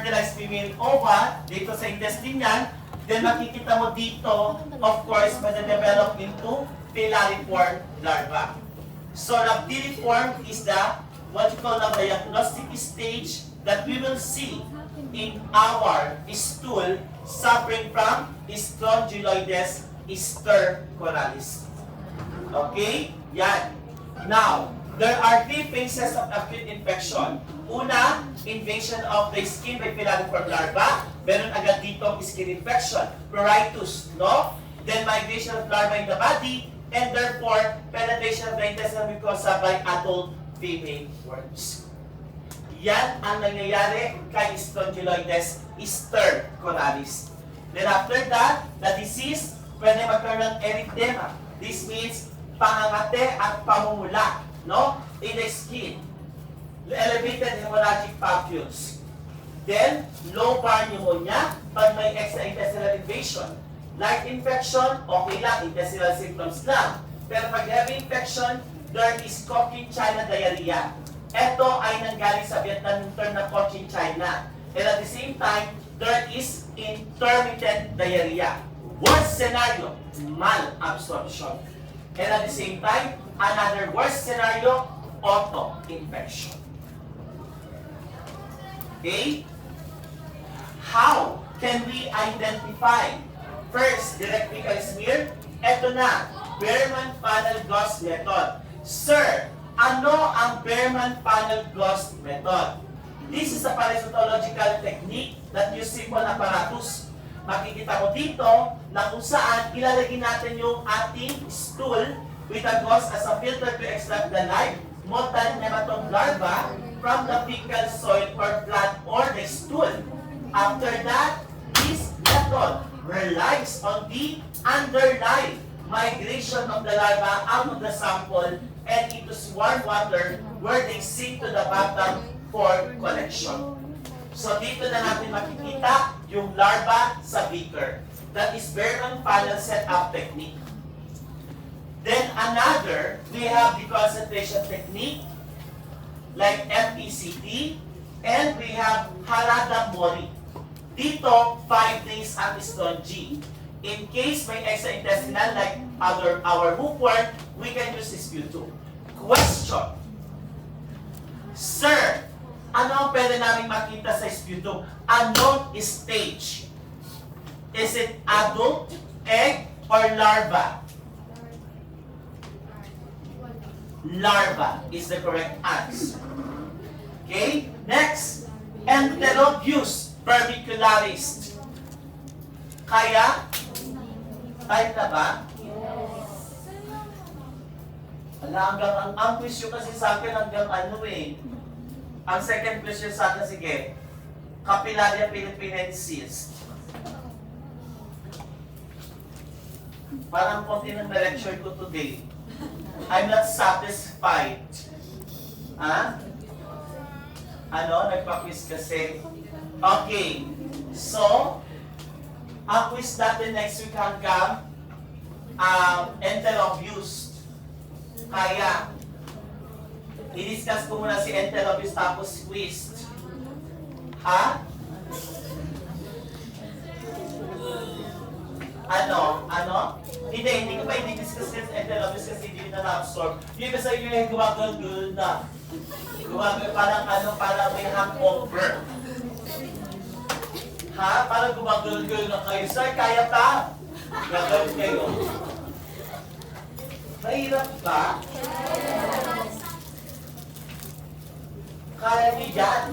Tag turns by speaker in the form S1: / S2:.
S1: fertilized female ova, dito sa intestine yan, then makikita mo dito, of course, develop into filariform larva. So, reptiliform is the, what you call the diagnostic stage that we will see in our stool suffering from Strongyloides stercoralis. Okay? Yan. Now, there are 3 phases of acute infection. Una, invasion of the skin by filariform larva. Meron agad dito skin infection. Pruritus, no? Then migration of larva in the body, and therefore, penetration of the intestinal mucosa by adult female worms. Yan ang nangyayari kay Strongyloides stercoralis. Then after that, the disease, pwede magkaroon ng erythema. This means pangangate at pamumula, no? In the skin. Elevated hemorrhagic papules. Then, lobar pneumonia, pag may extraintestinal invasion. Light infection, okay lang, intestinal symptoms lang. Pero pag heavy infection, there is Cochin China diarrhea. Ito ay nanggaling sa Vietnam term na Cochin China. And at the same time, there is intermittent diarrhea. Worst scenario, malabsorption. And at the same time, another worst scenario, auto-infection. Okay? How can we identify? First, direct fecal smear. Ito na, Behrman Panel Gauss method. Sir, ano ang Behrman Panel Gauss method? This is a parasitological technique that use simple apparatus. Makikita mo dito na kung saan ilalagay natin yung ating stool with a gauze as a filter to extract the live motile nematode larva from the fecal soil or blood or the stool. After that, this method relies on the underlying migration of the larva out of the sample and into warm water where they sink to the bottom for collection. So dito na natin makikita yung larva sa beaker. That is Behrman Panel setup technique. Then another, we have the concentration technique like FECT and we have Harada Mori. Dito, 5 days ang strongy. In case may extraintestinal like our hookworm, we can use sputum. Question. Sir, ano ang pwede namin makita sa sputum? Anong stage? Is it adult, egg, or larva? Larva is the correct answer. Okay? Next, Enterobius verbicularis. Kaya? Type na ba? Wala, hanggang ang question kasi sa akin hanggang ano eh. Ang second question sa akin, sige. Capillaria philippinensis. Parang konti ng lecture ko today. I'm not satisfied. Ha? Ano? Nagpa-quiz kasi. Okay. So, ang quiz natin next week hanggang Enterobius. Kaya, i-discuss ko muna si Enterobius tapos quiz. Ha? Ano? Hindi ko pa i-discuss si Enterobius kasi hindi na na-absorb. Yung iba sa inyo yung gumagul na. Parang may hangover. Ha? Parang gumagul na kayo. Sir, kaya pa? Gagawin kayo. Mahirap ba? Kaya niyo yan?